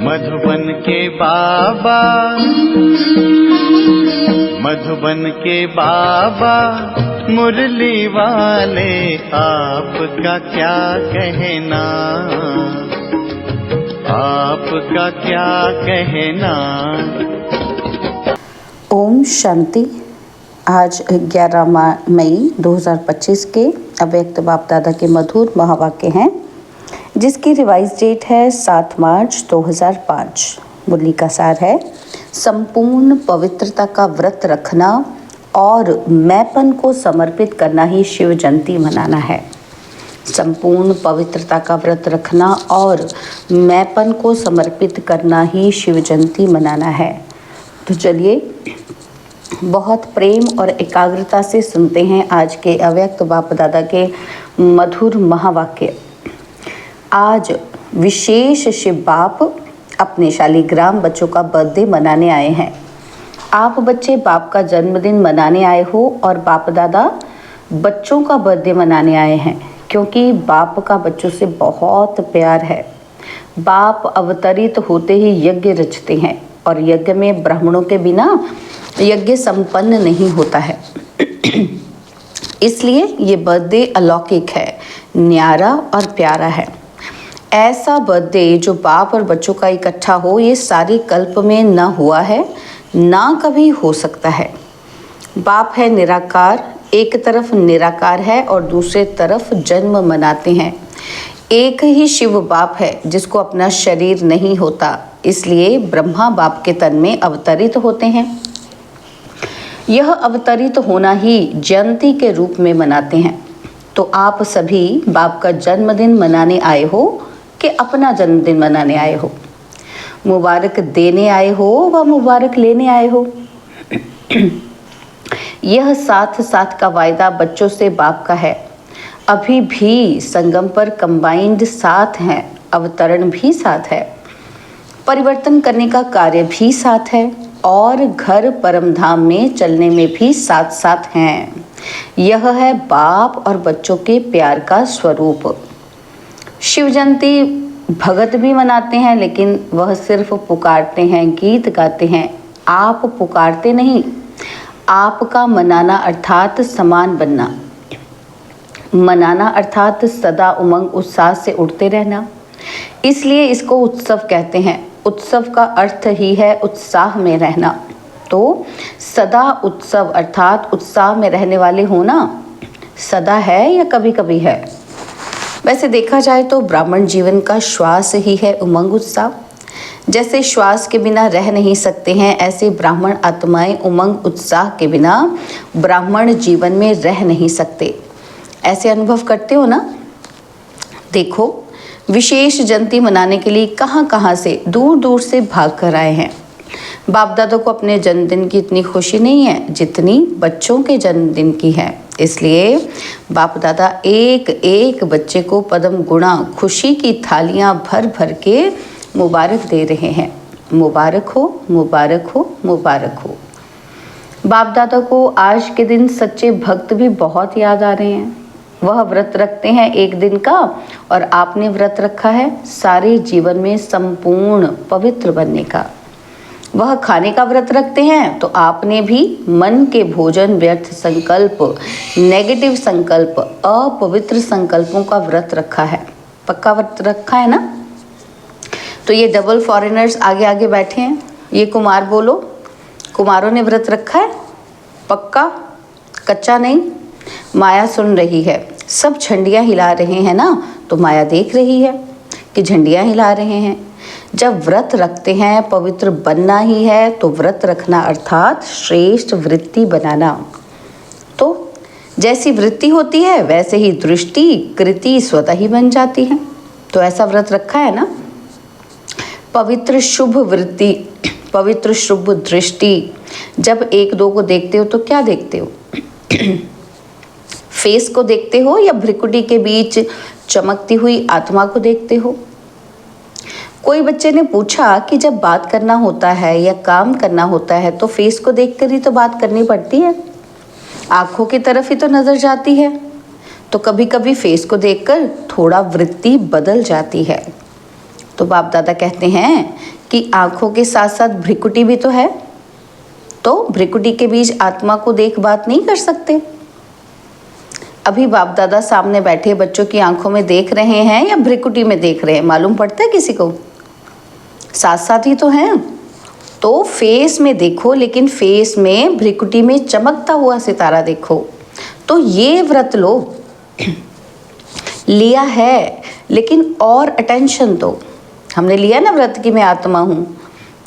मधुबन के बाबा, मधुबन के बाबा मुरली वाले, आपका क्या कहना, आपका क्या कहना। ओम शांति। आज 11 मई 2025 के अव्यक्त बाप दादा के मधुर महावाक्य हैं, जिसकी रिवाइज डेट है 7 मार्च 2005। मुरली का सार है, संपूर्ण पवित्रता का व्रत रखना और मैंपन को समर्पित करना ही शिव जयंती मनाना है। संपूर्ण पवित्रता का व्रत रखना और मैंपन को समर्पित करना ही शिव जयंती मनाना है। तो चलिए बहुत प्रेम और एकाग्रता से सुनते हैं आज के अव्यक्त बाप दादा के मधुर महावाक्य। आज विशेष शिव बाप अपने शालीग्राम बच्चों का बर्थडे मनाने आए हैं। आप बच्चे बाप का जन्मदिन मनाने आए हो और बाप दादा बच्चों का बर्थडे मनाने आए हैं, क्योंकि बाप का बच्चों से बहुत प्यार है। बाप अवतरित होते ही यज्ञ रचते हैं और यज्ञ में ब्राह्मणों के बिना यज्ञ संपन्न नहीं होता है। इसलिए ये बर्थडे अलौकिक है, न्यारा और प्यारा है। ऐसा बर्थडे जो बाप और बच्चों का इकट्ठा हो, ये सारे कल्प में ना हुआ है, ना कभी हो सकता है। बाप है निराकार, एक तरफ निराकार है और दूसरे तरफ जन्म मनाते हैं। एक ही शिव बाप है जिसको अपना शरीर नहीं होता, इसलिए ब्रह्मा बाप के तन में अवतरित होते हैं। यह अवतरित होना ही जयंती के रूप में मनाते हैं। तो आप सभी बाप का जन्मदिन मनाने आए हो कि अपना जन्मदिन मनाने आए हो? मुबारक देने आए हो व मुबारक लेने आए हो? यह साथ साथ का वायदा बच्चों से बाप का है। अभी भी संगम पर कंबाइंड साथ हैं, अवतरण भी साथ है, परिवर्तन करने का कार्य भी साथ है और घर परम धाम में चलने में भी साथ साथ हैं। यह है बाप और बच्चों के प्यार का स्वरूप। शिव जयंती भगत भी मनाते हैं, लेकिन वह सिर्फ पुकारते हैं, गीत गाते हैं। आप पुकारते नहीं, आपका मनाना अर्थात समान बनना। मनाना अर्थात सदा उमंग उत्साह से उठते रहना, इसलिए इसको उत्सव कहते हैं। उत्सव का अर्थ ही है उत्साह में रहना। तो सदा उत्सव अर्थात उत्साह में रहने वाले होना सदा है या कभी कभी है? वैसे देखा जाए तो ब्राह्मण जीवन का श्वास ही है उमंग उत्साह। जैसे श्वास के बिना रह नहीं सकते हैं, ऐसे ब्राह्मण आत्माएं उमंग उत्साह के बिना ब्राह्मण जीवन में रह नहीं सकते। ऐसे अनुभव करते हो ना? देखो, विशेष जयंती मनाने के लिए कहाँ कहाँ से दूर दूर से भाग कर आए हैं। बाप दादा को अपने जन्मदिन की इतनी खुशी नहीं है जितनी बच्चों के जन्मदिन की है। इसलिए बाप दादा एक एक बच्चे को पदम गुणा खुशी की थालियां भर भर के मुबारक दे रहे हैं। मुबारक हो, मुबारक हो, मुबारक हो। बाप दादा को आज के दिन सच्चे भक्त भी बहुत याद आ रहे हैं। वह व्रत रखते हैं एक दिन का और आपने व्रत रखा है सारे जीवन में संपूर्ण पवित्र बनने का। वह खाने का व्रत रखते हैं तो आपने भी मन के भोजन, व्यर्थ संकल्प, नेगेटिव संकल्प, अपवित्र संकल्पों का व्रत रखा है। पक्का व्रत रखा है ना? तो ये डबल फॉरेनर्स आगे आगे बैठे हैं, ये कुमार बोलो, कुमारों ने व्रत रखा है? पक्का? कच्चा नहीं? माया सुन रही है, सब झंडियाँ हिला रहे हैं ना, तो माया देख रही है कि झंडियाँ हिला रहे हैं। जब व्रत रखते हैं पवित्र बनना ही है, तो व्रत रखना अर्थात श्रेष्ठ वृत्ति बनाना। तो जैसी वृत्ति होती है वैसे ही दृष्टि कृति स्वतः ही बन जाती है। तो ऐसा व्रत रखा है ना? पवित्र शुभ वृत्ति, पवित्र शुभ दृष्टि। जब एक दो को देखते हो तो क्या देखते हो? फेस को देखते हो या भ्रिकुटी के बीच चमकती हुई आत्मा को देखते हो? कोई बच्चे ने पूछा कि जब बात करना होता है या काम करना होता है तो फेस को देखकर ही तो बात करनी पड़ती है, आंखों की तरफ ही तो नजर जाती है। तो कभी कभी फेस को देखकर थोड़ा वृत्ति बदल जाती है। तो बाप दादा कहते हैं कि आंखों के साथ साथ भ्रिकुटी भी तो है, तो भ्रिकुटी के बीच आत्मा को देख बात नहीं कर सकते। अभी बाप दादा सामने बैठे बच्चों की आंखों में देख रहे हैं या भ्रिकुटी में देख रहे हैं, मालूम पड़ता है किसी को? साथ साथ ही तो हैं। तो फेस में देखो, लेकिन फेस में भ्रिकुटी में चमकता हुआ सितारा देखो। तो ये व्रत लो, लिया है लेकिन और अटेंशन दो। हमने लिया ना व्रत की मैं आत्मा हूँ,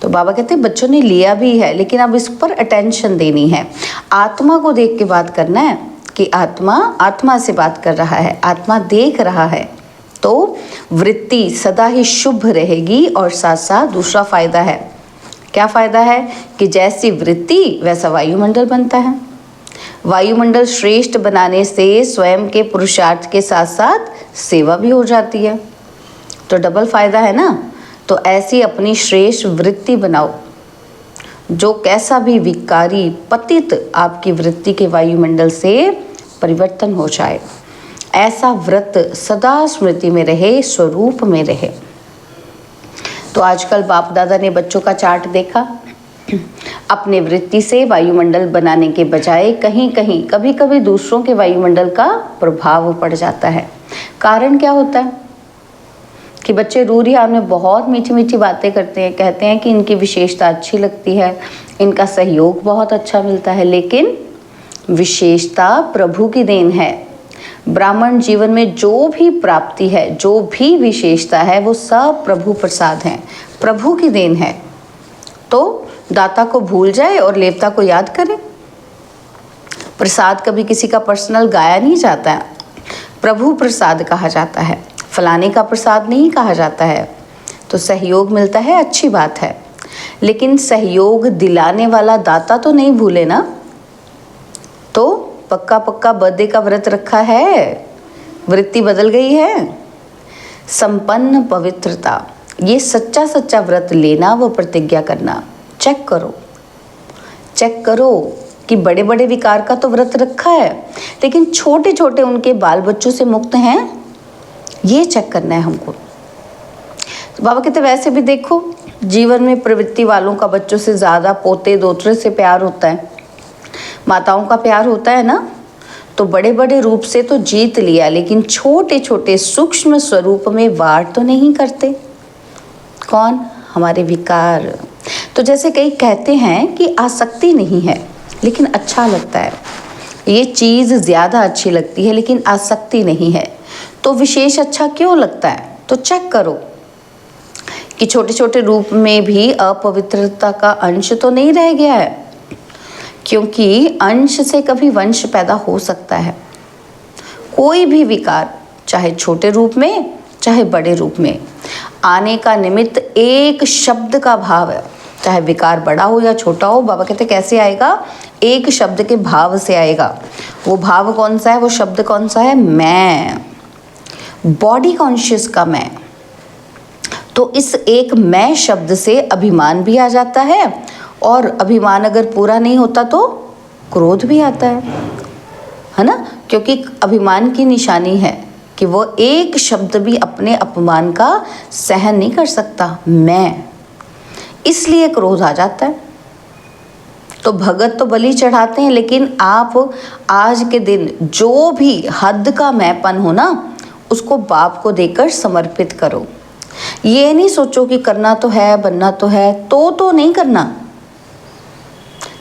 तो बाबा कहते हैं बच्चों ने लिया भी है, लेकिन अब इस पर अटेंशन देनी है। आत्मा को देख के बात करना है कि आत्मा से बात कर रहा है, आत्मा देख रहा है, तो वृत्ति सदा ही शुभ रहेगी। और साथ साथ दूसरा फायदा है, क्या फायदा है कि जैसी वृत्ति वैसा वायुमंडल बनता है। वायुमंडल श्रेष्ठ बनाने से स्वयं के पुरुषार्थ के साथ साथ सेवा भी हो जाती है, तो डबल फायदा है ना। तो ऐसी अपनी श्रेष्ठ वृत्ति बनाओ, जो कैसा भी विकारी पतित आपकी वृत्ति के वायुमंडल से परिवर्तन हो जाए। ऐसा व्रत सदा स्मृति में रहे, स्वरूप में रहे। तो आजकल बाप दादा ने बच्चों का चार्ट देखा, अपने वृत्ति से वायुमंडल बनाने के बजाय कहीं कहीं कभी कभी दूसरों के वायुमंडल का प्रभाव पड़ जाता है। कारण क्या होता है कि बच्चे रूरिया में बहुत मीठी मीठी बातें करते हैं, कहते हैं कि इनकी विशेषता अच्छी लगती है, इनका सहयोग बहुत अच्छा मिलता है, लेकिन विशेषता प्रभु की देन है। ब्राह्मण जीवन में जो भी प्राप्ति है, जो भी विशेषता है, वो सब प्रभु प्रसाद है, प्रभु की देन है। तो दाता को भूल जाए और लेवता को याद करे। प्रसाद कभी किसी का पर्सनल गाया नहीं जाता है, प्रभु प्रसाद कहा जाता है, फलाने का प्रसाद नहीं कहा जाता है। तो सहयोग मिलता है, अच्छी बात है, लेकिन सहयोग दिलाने वाला दाता तो नहीं भूले ना। तो पक्का पक्का बर्थडे का व्रत रखा है, वृत्ति बदल गई है। संपन्न पवित्रता, ये सच्चा सच्चा व्रत लेना, वो प्रतिज्ञा करना। चेक करो कि बड़े बड़े विकार का तो व्रत रखा है, लेकिन छोटे छोटे उनके बाल बच्चों से मुक्त हैं, ये चेक करना है हमको। तो बाबा कहते वैसे भी देखो, जीवन में प्रवृत्ति वालों का बच्चों से ज़्यादा पोते दोतरे से प्यार होता है, माताओं का प्यार होता है ना। तो बड़े बड़े रूप से तो जीत लिया, लेकिन छोटे छोटे सूक्ष्म स्वरूप में वार तो नहीं करते। कौन? हमारे विकार। तो जैसे कई कहते हैं कि आसक्ति नहीं है लेकिन अच्छा लगता है, ये चीज़ ज़्यादा अच्छी लगती है लेकिन आसक्ति नहीं है, तो विशेष अच्छा क्यों लगता है? तो चेक करो कि छोटे छोटे रूप में भी अपवित्रता का अंश तो नहीं रह गया है, क्योंकि अंश से कभी वंश पैदा हो सकता है। कोई भी विकार, चाहे छोटे रूप में चाहे बड़े रूप में, आने का निमित्त एक शब्द का भाव है। चाहे विकार बड़ा हो या छोटा हो, बाबा कहते कैसे आएगा? एक शब्द के भाव से आएगा। वो भाव कौन सा है? वो शब्द कौन सा है? मैं, बॉडी कॉन्शियस का मैं। तो इस एक मैं शब्द से अभिमान भी आ जाता है, और अभिमान अगर पूरा नहीं होता तो क्रोध भी आता है ना। क्योंकि अभिमान की निशानी है कि वो एक शब्द भी अपने अपमान का सहन नहीं कर सकता, मैं, इसलिए क्रोध आ जाता है। तो भगत तो बलि चढ़ाते हैं, लेकिन आप आज के दिन जो भी हद का मैंपन हो ना, उसको बाप को देकर समर्पित करो। ये नहीं सोचो कि करना तो है, बनना तो है, तो नहीं करना।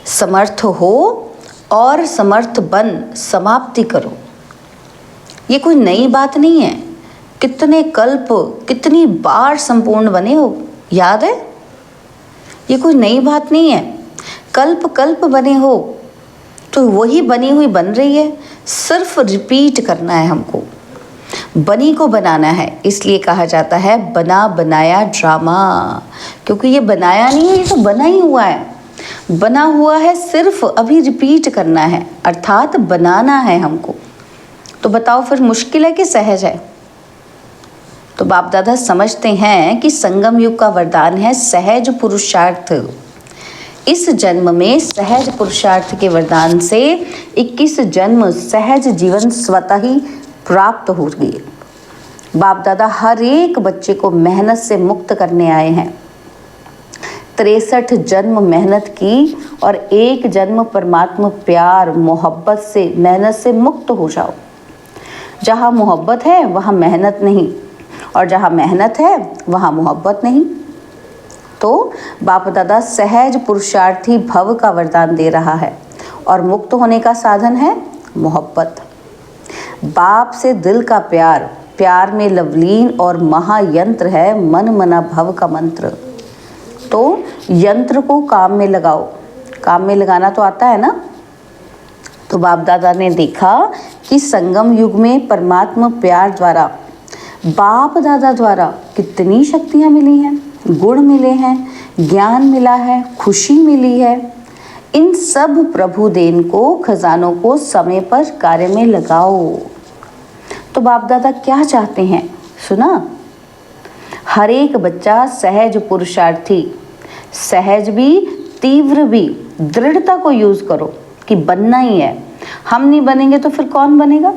समर्थ हो और समर्थ बन समाप्ति करो। ये कोई नई बात नहीं है। कितने कल्प, कितनी बार संपूर्ण बने हो, याद है? ये कोई नई बात नहीं है। कल्प कल्प बने हो, तो वही बनी हुई बन रही है, सिर्फ रिपीट करना है हमको, बनी को बनाना है। इसलिए कहा जाता है बना बनाया ड्रामा, क्योंकि ये बनाया नहीं है, ये तो बना ही हुआ है। बना हुआ है, सिर्फ अभी रिपीट करना है, अर्थात बनाना है हमको। तो बताओ फिर मुश्किल है कि सहज है? तो बाप दादा समझते हैं कि संगम युग का वरदान है सहज पुरुषार्थ। इस जन्म में सहज पुरुषार्थ के वरदान से 21 जन्म सहज जीवन स्वतः ही प्राप्त हो गए। बाप दादा हर एक बच्चे को मेहनत से मुक्त करने आए हैं। 63 जन्म मेहनत की और एक जन्म परमात्मा प्यार मोहब्बत से मेहनत से मुक्त हो जाओ। जहाँ मोहब्बत है वहाँ मेहनत नहीं, और जहाँ मेहनत है वहाँ मोहब्बत नहीं। तो बाप दादा सहज पुरुषार्थी भव का वरदान दे रहा है, और मुक्त होने का साधन है मोहब्बत। बाप से दिल का प्यार, प्यार में लवलीन और महायंत्र है मन मना भव का मंत्र। तो यंत्र को काम में लगाओ, काम में लगाना तो आता है ना। तो बाप दादा ने देखा कि संगम युग में परमात्मा प्यार द्वारा, बाप दादा द्वारा कितनी शक्तियाँ मिली हैं, गुण मिले हैं, ज्ञान मिला है, खुशी मिली है। इन सब प्रभु देन को, खजानों को समय पर कार्य में लगाओ। तो बाप दादा क्या चाहते हैं, सुना? हर एक बच्चा सहज पुरुषार्थी, सहज भी तीव्र भी, दृढ़ता को यूज करो कि बनना ही है। हम नहीं बनेंगे तो फिर कौन बनेगा?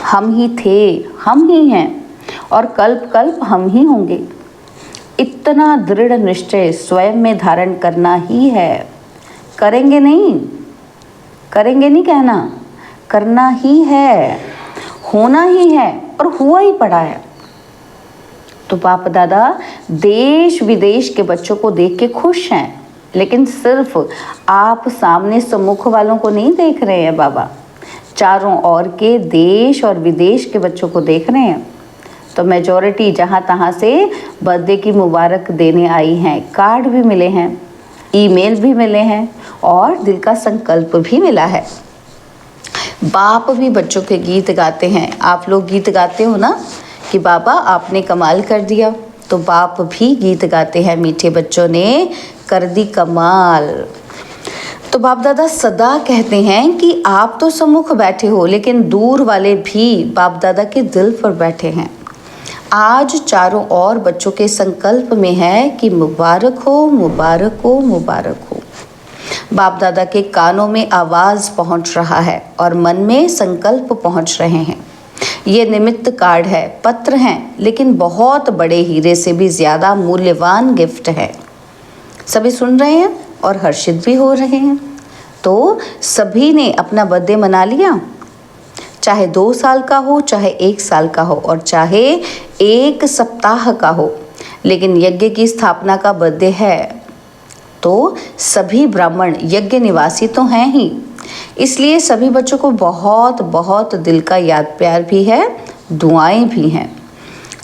हम ही थे, हम ही हैं, और कल्प कल्प हम ही होंगे। इतना दृढ़ निश्चय स्वयं में धारण करना ही है। करेंगे नहीं, करेंगे नहीं कहना, करना ही है, होना ही है, और हुआ ही पड़ा है। तो बाप दादा देश विदेश के बच्चों को देख के खुश हैं, लेकिन सिर्फ आप सामने सम्मुख वालों को नहीं देख रहे हैं बाबा, चारों ओर के देश और विदेश के बच्चों को देख रहे हैं। तो मेजॉरिटी जहाँ तहाँ से बर्थडे की मुबारक देने आई हैं, कार्ड भी मिले हैं, ईमेल भी मिले हैं, और दिल का संकल्प भी मिला है। बाप भी बच्चों के गीत गाते हैं। आप लोग गीत गाते हो ना कि बाबा आपने कमाल कर दिया, तो बाप भी गीत गाते हैं, मीठे बच्चों ने कर दी कमाल। तो बाप दादा सदा कहते हैं कि आप तो सम्मुख बैठे हो, लेकिन दूर वाले भी बाप दादा के दिल पर बैठे हैं। आज चारों ओर बच्चों के संकल्प में है कि मुबारक हो, मुबारक हो, मुबारक हो। बाप दादा के कानों में आवाज़ पहुंच रहा है और मन में संकल्प पहुंच रहे हैं। ये निमित्त कार्ड है, पत्र हैं, लेकिन बहुत बड़े हीरे से भी ज़्यादा मूल्यवान गिफ्ट है। सभी सुन रहे हैं और हर्षित भी हो रहे हैं। तो सभी ने अपना बर्थडे मना लिया, चाहे 2 साल का हो, चाहे 1 साल का हो, और चाहे 1 सप्ताह का हो, लेकिन यज्ञ की स्थापना का बर्थडे है। तो सभी ब्राह्मण यज्ञ निवासी तो हैं ही, इसलिए सभी बच्चों को बहुत बहुत दिल का याद प्यार भी है, दुआएं भी हैं।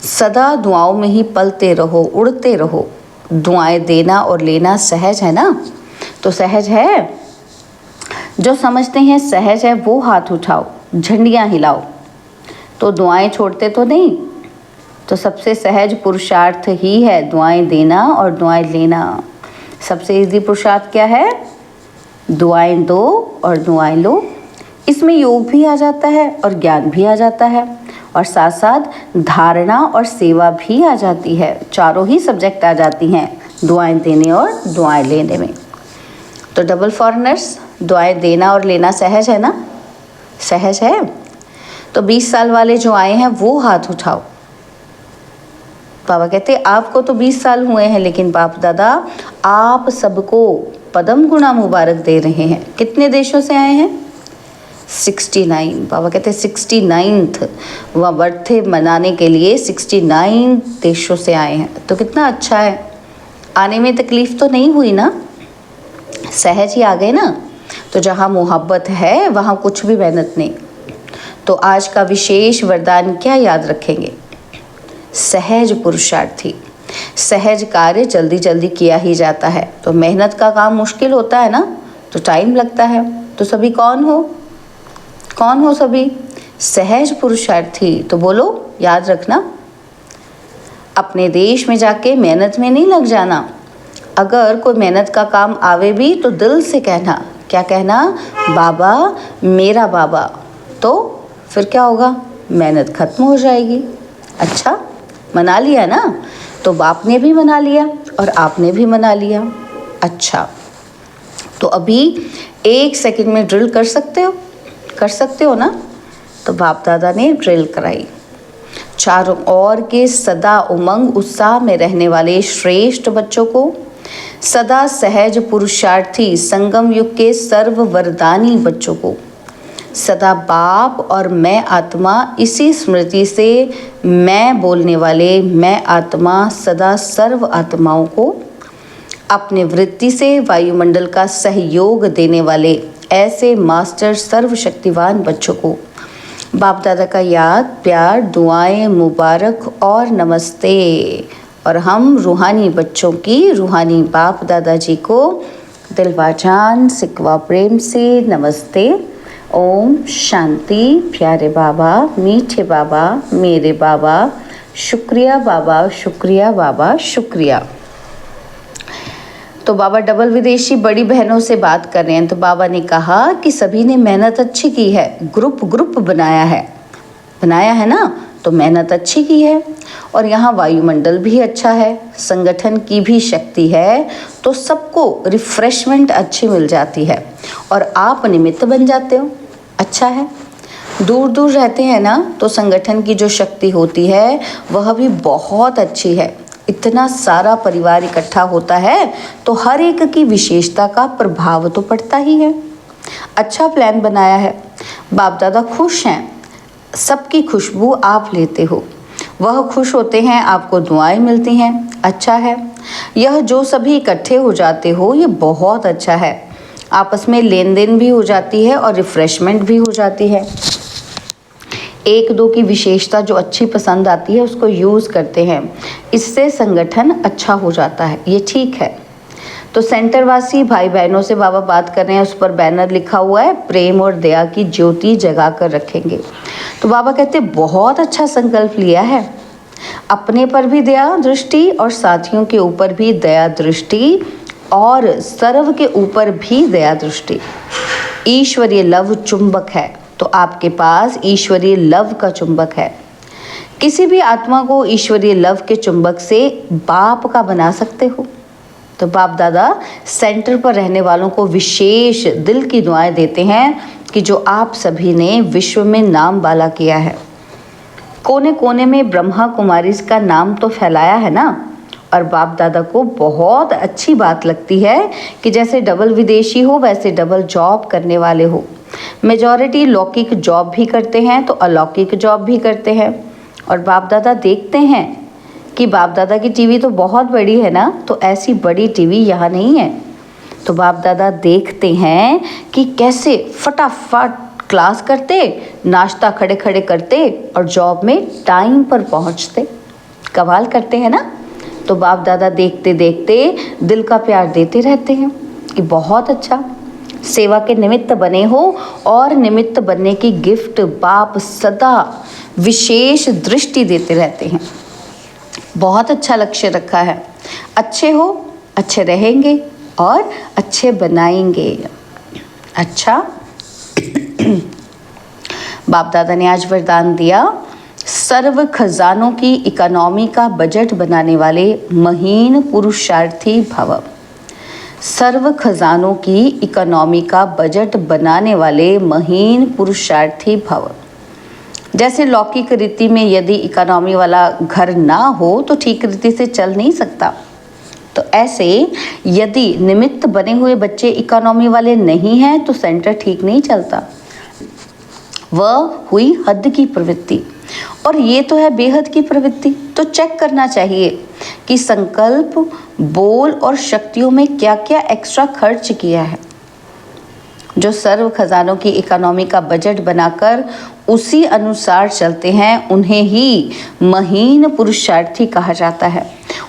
सदा दुआओं में ही पलते रहो, उड़ते रहो। दुआएं देना और लेना सहज है ना? तो सहज है, जो समझते हैं सहज है वो हाथ उठाओ, झंडियाँ हिलाओ। तो दुआएं छोड़ते तो नहीं। तो सबसे सहज पुरुषार्थ ही है दुआएं देना और दुआएं लेना। सबसे इजी पुरुषार्थ क्या है? दुआएं दो और दुआएं लो। इसमें योग भी आ जाता है और ज्ञान भी आ जाता है, और साथ साथ धारणा और सेवा भी आ जाती है। चारों ही सब्जेक्ट आ जाती हैं दुआएं देने और दुआएं लेने में। तो डबल फॉरेनर्स, दुआएं देना और लेना सहज है ना? सहज है। तो 20 साल वाले जो आए हैं वो हाथ उठाओ। बाबा कहते आपको तो 20 साल हुए हैं, लेकिन बाप दादा आप सबको पदम गुणा मुबारक दे रहे हैं। कितने देशों से आए हैं? 69। बाबा कहते 69th वह बर्थडे मनाने के लिए 69 देशों से आए हैं। तो कितना अच्छा है, आने में तकलीफ तो नहीं हुई ना, सहज ही आ गए ना। तो जहाँ मोहब्बत है वहाँ कुछ भी मेहनत नहीं। तो आज का विशेष वरदान क्या याद रखेंगे? सहज पुरुषार्थी। सहज कार्य जल्दी जल्दी किया ही जाता है। तो मेहनत का काम मुश्किल होता है ना, तो टाइम लगता है। तो सभी कौन हो? कौन हो सभी? सहज पुरुषार्थी। तो बोलो, याद रखना, अपने देश में जाके मेहनत में नहीं लग जाना। अगर कोई मेहनत का काम आवे भी तो दिल से कहना। क्या कहना? बाबा मेरा बाबा। तो फिर क्या होगा? मेहनत खत्म हो जाएगी। अच्छा, मना लिया ना? तो बाप ने भी मना लिया और आपने भी मना लिया। अच्छा, तो अभी 1 सेकंड में ड्रिल कर सकते हो? कर सकते हो ना? तो तो बाप दादा ने ड्रिल कराई। चारों ओर के सदा उमंग उत्साह में रहने वाले श्रेष्ठ बच्चों को, सदा सहज पुरुषार्थी संगम युग के सर्व वरदानी बच्चों को, सदा बाप और मैं आत्मा इसी स्मृति से मैं बोलने वाले मैं आत्मा सदा सर्व आत्माओं को, अपने वृत्ति से वायुमंडल का सहयोग देने वाले ऐसे मास्टर सर्वशक्तिवान बच्चों को बाप दादा का याद, प्यार, दुआएं, मुबारक और नमस्ते। और हम रूहानी बच्चों की रूहानी बाप दादाजी को दिलवाजान सिकवा प्रेम से नमस्ते। ओम शांति। प्यारे बाबा, मीठे बाबा, मेरे बाबा, शुक्रिया बाबा, शुक्रिया बाबा, शुक्रिया। तो बाबा डबल विदेशी बड़ी बहनों से बात कर रहे हैं। तो बाबा ने कहा कि सभी ने मेहनत अच्छी की है, ग्रुप बनाया है ना, तो मेहनत अच्छी की है। और यहाँ वायुमंडल भी अच्छा है, संगठन की भी शक्ति है, तो सबको रिफ्रेशमेंट अच्छी मिल जाती है और आप निमित्त बन जाते हो। अच्छा है। दूर दूर रहते हैं ना, तो संगठन की जो शक्ति होती है वह भी बहुत अच्छी है। इतना सारा परिवार इकट्ठा होता है तो हर एक की विशेषता का प्रभाव तो पड़ता ही है। अच्छा प्लान बनाया है। बाप दादा खुश हैं, सबकी खुशबू आप लेते हो, वह खुश होते हैं, आपको दुआएं मिलती हैं। अच्छा है। यह जो सभी इकट्ठे हो जाते हो ये बहुत अच्छा है। आपस में लेन देन भी हो जाती है और रिफ्रेशमेंट भी हो जाती है। एक दो की विशेषता जो अच्छी पसंद आती है उसको यूज़ करते हैं, इससे संगठन अच्छा हो जाता है। ये ठीक है। तो सेंटरवासी भाई बहनों से बाबा बात कर रहे हैं, उस पर बैनर लिखा हुआ है प्रेम और दया की ज्योति जगा कर रखेंगे। तो बाबा कहते बहुत अच्छा संकल्प लिया है, अपने पर भी दया दृष्टि और साथियों के ऊपर भी दया दृष्टि और सर्व के ऊपर भी दया दृष्टि। ईश्वरीय लव चुंबक है, तो आपके पास ईश्वरीय लव का चुंबक है। किसी भी आत्मा को ईश्वरीय लव के चुंबक से बाप का बना सकते हो। तो बाप दादा सेंटर पर रहने वालों को विशेष दिल की दुआएं देते हैं कि जो आप सभी ने विश्व में नाम बाला किया है, कोने कोने में ब्रह्मा कुमारी का नाम तो फैलाया है ना। और बाप दादा को बहुत अच्छी बात लगती है कि जैसे डबल विदेशी हो वैसे डबल जॉब करने वाले हो। मेजॉरिटी लौकिक जॉब भी करते हैं तो अलौकिक जॉब भी करते हैं। और बाप दादा देखते हैं कि बाप दादा की टीवी तो बहुत बड़ी है ना, तो ऐसी बड़ी टीवी यहाँ नहीं है। तो बाप दादा देखते हैं कि कैसे फटाफट क्लास करते, नाश्ता खड़े खड़े करते और जॉब में टाइम पर पहुँचते। कमाल करते हैं ना। तो बाप दादा देखते देखते दिल का प्यार देते रहते हैं कि बहुत अच्छा, सेवा के निमित्त बने हो। और निमित्त बनने की गिफ्ट बाप सदा विशेष दृष्टि देते रहते हैं। बहुत अच्छा लक्ष्य रखा है। अच्छे हो, अच्छे रहेंगे और अच्छे बनाएंगे। अच्छा बाप दादा ने आज वरदान दिया, सर्व खजानों की इकोनॉमी का बजट बनाने वाले महीन पुरुषार्थी भव। सर्व खजानों की इकोनॉमी का बजट बनाने वाले महीन पुरुषार्थी भव। जैसे लौकिक रीति में यदि इकोनॉमी वाला घर ना हो तो ठीक रीति से चल नहीं सकता, तो ऐसे यदि निमित्त बने हुए बच्चे इकोनॉमी वाले नहीं हैं तो सेंटर ठीक नहीं चलता। वह हुई हद की प्रवृत्ति और ये तो है बेहद की प्रवृत्ति। तो चेक करना चाहिए कि संकल्प, बोल और शक्तियों में क्या क्या एक्स्ट्रा खर्च किया है। जो सर्व खजानों की इकोनॉमी का बजट बनाकर उसी अनुसार चलते हैं उन्हें ही महीन पुरुषार्थी कहा जाता है।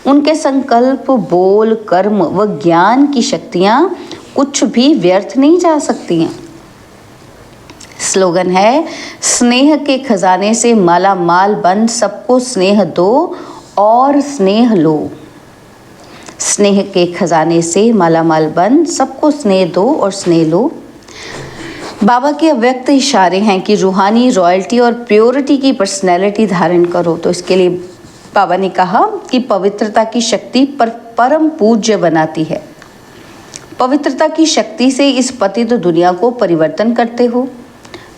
उनके संकल्प, बोल, कर्म व ज्ञान की शक्तियाँ कुछ भी व्यर्थ नहीं जा सकती हैं। स्लोगन है, स्नेह के खजाने से माला माल बन सबको स्नेह दो और स्नेह लो। स्नेह के खजाने से माला माल बन सबको स्नेह दो और स्नेह लो। बाबा के अव्यक्त इशारे हैं कि रूहानी रॉयल्टी और प्योरिटी की पर्सनैलिटी धारण करो। तो इसके लिए बाबा ने कहा कि पवित्रता की शक्ति परम पूज्य बनाती है। पवित्रता की शक्ति से इस पतित दुनिया को परिवर्तन करते हो।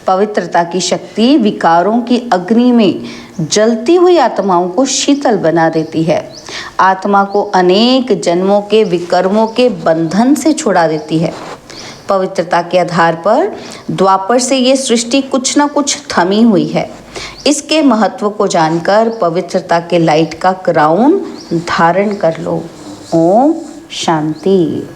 पवित्रता की शक्ति विकारों की अग्नि में जलती हुई आत्माओं को शीतल बना देती है, आत्मा को अनेक जन्मों के विकर्मों के बंधन से छुड़ा देती है। पवित्रता के आधार पर द्वापर से ये सृष्टि कुछ न कुछ थमी हुई है। इसके महत्व को जानकर पवित्रता के लाइट का क्राउन धारण कर लो। ओम शांति।